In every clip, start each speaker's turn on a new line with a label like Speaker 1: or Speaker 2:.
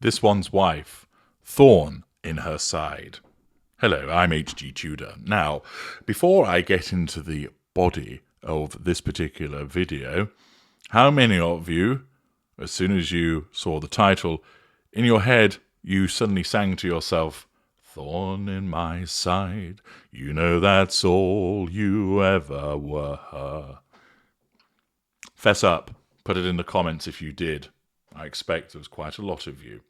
Speaker 1: This one's wife, Thorn in her side. Hello, I'm HG Tudor. Now, before I get into the body of this particular video, how many of you, as soon as you saw the title, in your head you suddenly sang to yourself, "Thorn in my side, you know that's all you ever were"? Fess up, put it in the comments if you did. I expect there was quite a lot of you.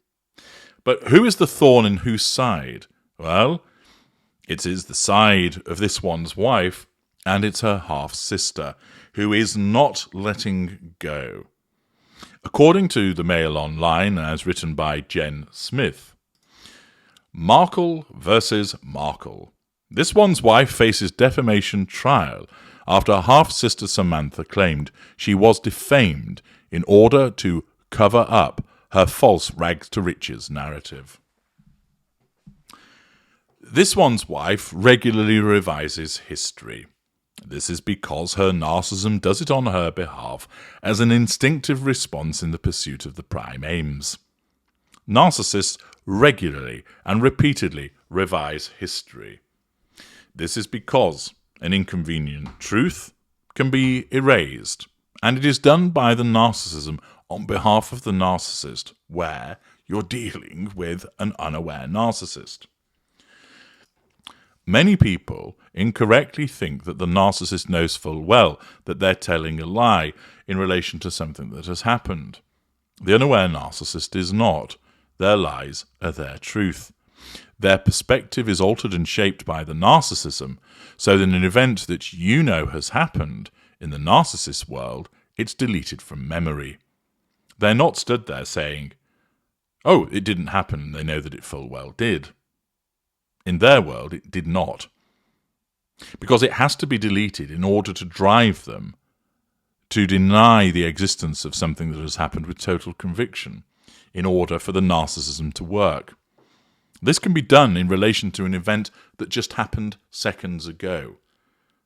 Speaker 1: But who is the thorn in whose side? Well, it is the side of this one's wife, and it's her half-sister, who is not letting go. According to the Mail Online, as written by Jen Smith, Markle versus Markle. This one's wife faces defamation trial after half-sister Samantha claimed she was defamed in order to cover up her false rags-to-riches narrative. This one's wife regularly revises history. This is because her narcissism does it on her behalf as an instinctive response in the pursuit of the prime aims. Narcissists regularly and repeatedly revise history. This is because an inconvenient truth can be erased, and it is done by the narcissism on behalf of the narcissist, where you're dealing with an unaware narcissist. Many people incorrectly think that the narcissist knows full well that they're telling a lie in relation to something that has happened. The unaware narcissist is not. Their lies are their truth. Their perspective is altered and shaped by the narcissism, so that an event that you know has happened in the narcissist world, it's deleted from memory. They're not stood there saying, "Oh, it didn't happen," they know that it full well did. In their world, it did not. Because it has to be deleted in order to drive them to deny the existence of something that has happened with total conviction, in order for the narcissism to work. This can be done in relation to an event that just happened seconds ago.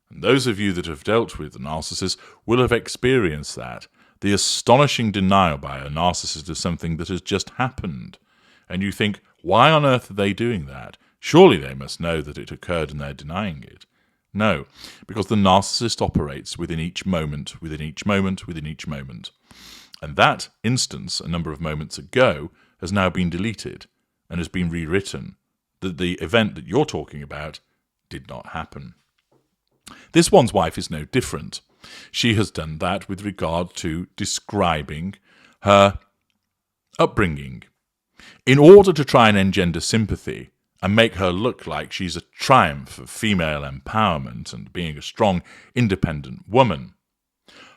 Speaker 1: And those of you that have dealt with the narcissist will have experienced that. The astonishing denial by a narcissist of something that has just happened. And you think, why on earth are they doing that? Surely they must know that it occurred and they're denying it. No, because the narcissist operates within each moment, within each moment, within each moment. And that instance, a number of moments ago, has now been deleted and has been rewritten, that the event that you're talking about did not happen. This one's wife is no different. She has done that with regard to describing her upbringing. In order to try and engender sympathy and make her look like she's a triumph of female empowerment and being a strong, independent woman,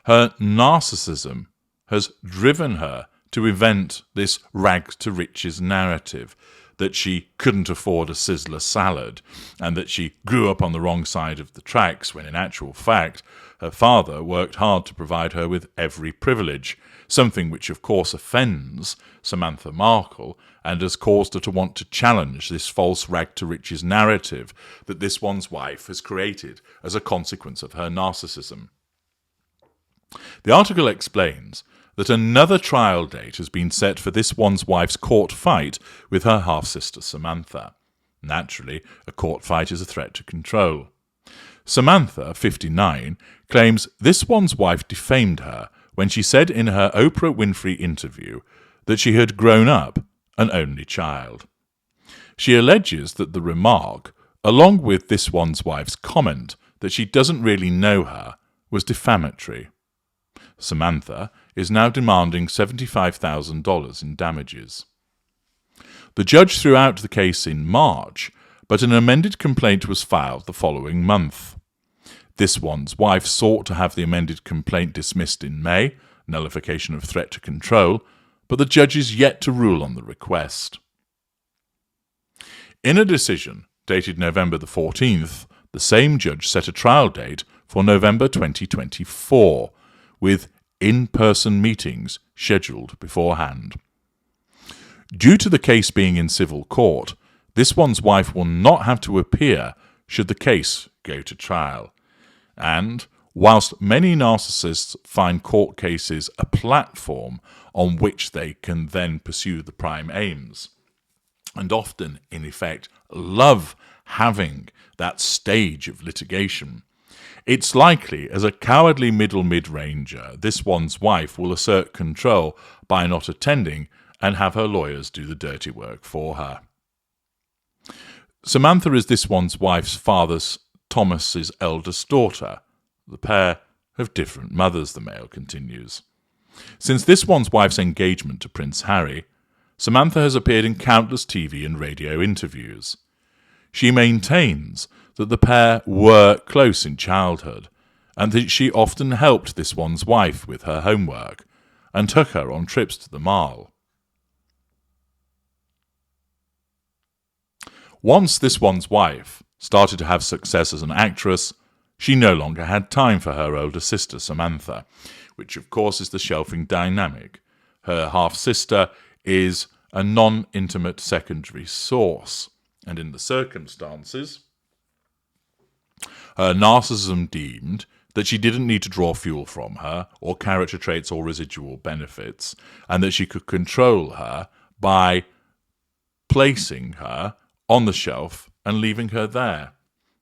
Speaker 1: her narcissism has driven her to invent this rags-to-riches narrative that she couldn't afford a Sizzler salad and that she grew up on the wrong side of the tracks when in actual fact her father worked hard to provide her with every privilege, something which of course offends Samantha Markle and has caused her to want to challenge this false rag-to-riches narrative that this one's wife has created as a consequence of her narcissism. The article explains that another trial date has been set for this one's wife's court fight with her half-sister Samantha. Naturally, a court fight is a threat to control. Samantha, 59, claims this one's wife defamed her when she said in her Oprah Winfrey interview that she had grown up an only child. She alleges that the remark, along with this one's wife's comment that she doesn't really know her, was defamatory. Samantha is now demanding $75,000 in damages. The judge threw out the case in March, but an amended complaint was filed the following month. This one's wife sought to have the amended complaint dismissed in May, nullification of threat to control, but the judge is yet to rule on the request. In a decision dated November the 14th, the same judge set a trial date for November 2024, with in-person meetings scheduled beforehand. Due to the case being in civil court, this one's wife will not have to appear should the case go to trial. And whilst many narcissists find court cases a platform on which they can then pursue the prime aims, and often, in effect, love having that stage of litigation, it's likely, as a cowardly middle mid-ranger, this one's wife will assert control by not attending and have her lawyers do the dirty work for her. Samantha is this one's wife's father Thomas's eldest daughter. The pair have different mothers, the Mail continues. Since this one's wife's engagement to Prince Harry, Samantha has appeared in countless TV and radio interviews. She maintains that the pair were close in childhood, and that she often helped this one's wife with her homework, and took her on trips to the Mall. Once this one's wife started to have success as an actress, she no longer had time for her older sister Samantha, which of course is the shelving dynamic. Her half-sister is a non-intimate secondary source, and in the circumstances, her narcissism deemed that she didn't need to draw fuel from her, or character traits or residual benefits, and that she could control her by placing her on the shelf and leaving her there,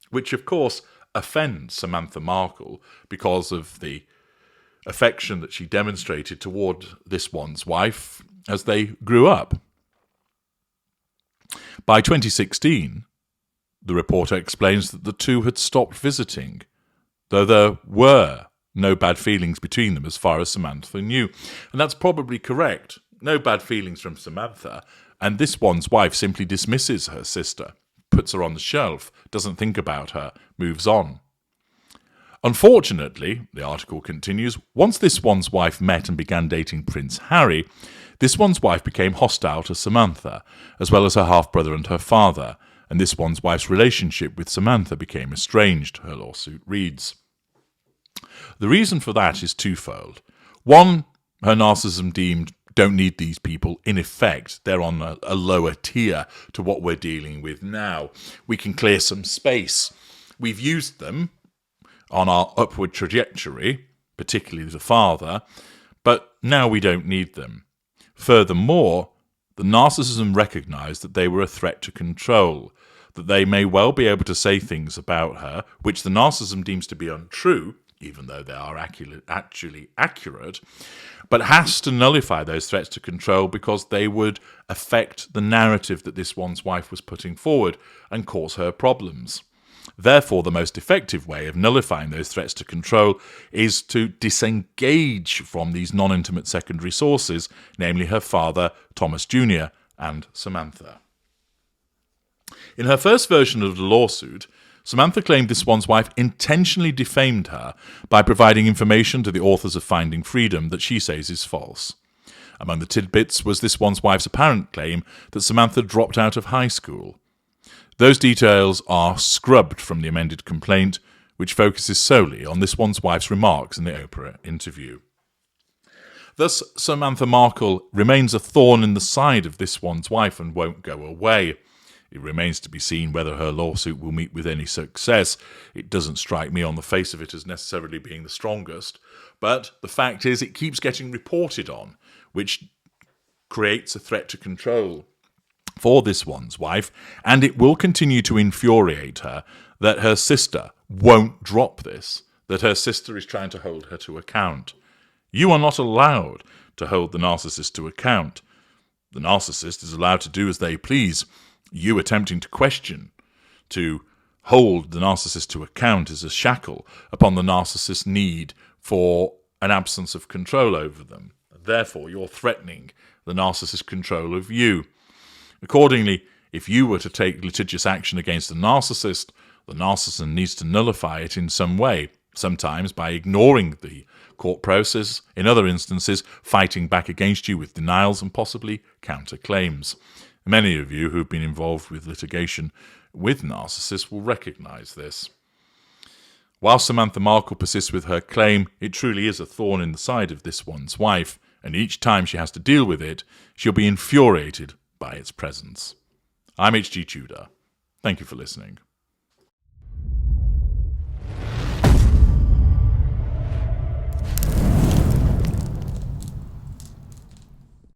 Speaker 1: which of course offends Samantha Markle because of the affection that she demonstrated toward this one's wife as they grew up. By 2016, the reporter explains that the two had stopped visiting, though there were no bad feelings between them as far as Samantha knew. And that's probably correct. No bad feelings from Samantha, and this one's wife simply dismisses her sister, puts her on the shelf, doesn't think about her, moves on. Unfortunately, the article continues, once this one's wife met and began dating Prince Harry, this one's wife became hostile to Samantha, as well as her half-brother and her father, and this one's wife's relationship with Samantha became estranged, her lawsuit reads. The reason for that is twofold. One, her narcissism deemed don't need these people. In effect, they're on a lower tier to what we're dealing with now. We can clear some space. We've used them on our upward trajectory, particularly the father, but now we don't need them. Furthermore, the narcissism recognised that they were a threat to control, that they may well be able to say things about her which the narcissism deems to be untrue, even though they are actually accurate, but has to nullify those threats to control because they would affect the narrative that this one's wife was putting forward and cause her problems. Therefore, the most effective way of nullifying those threats to control is to disengage from these non-intimate secondary sources, namely her father, Thomas Jr., and Samantha. In her first version of the lawsuit, Samantha claimed this one's wife intentionally defamed her by providing information to the authors of Finding Freedom that she says is false. Among the tidbits was this one's wife's apparent claim that Samantha dropped out of high school. Those details are scrubbed from the amended complaint, which focuses solely on this one's wife's remarks in the Oprah interview. Thus, Samantha Markle remains a thorn in the side of this one's wife and won't go away. It remains to be seen whether her lawsuit will meet with any success. It doesn't strike me on the face of it as necessarily being the strongest, but the fact is it keeps getting reported on, which creates a threat to control for this one's wife, and it will continue to infuriate her that her sister won't drop this, that her sister is trying to hold her to account. You are not allowed to hold the narcissist to account. The narcissist is allowed to do as they please. You attempting to question, to hold the narcissist to account is a shackle upon the narcissist's need for an absence of control over them. Therefore, you're threatening the narcissist's control of you. Accordingly, if you were to take litigious action against the narcissist needs to nullify it in some way, sometimes by ignoring the court process, in other instances, fighting back against you with denials and possibly counterclaims. Many of you who have been involved with litigation with narcissists will recognise this. While Samantha Markle persists with her claim, it truly is a thorn in the side of this one's wife, and each time she has to deal with it, she'll be infuriated by its presence. I'm H.G. Tudor. Thank you for listening.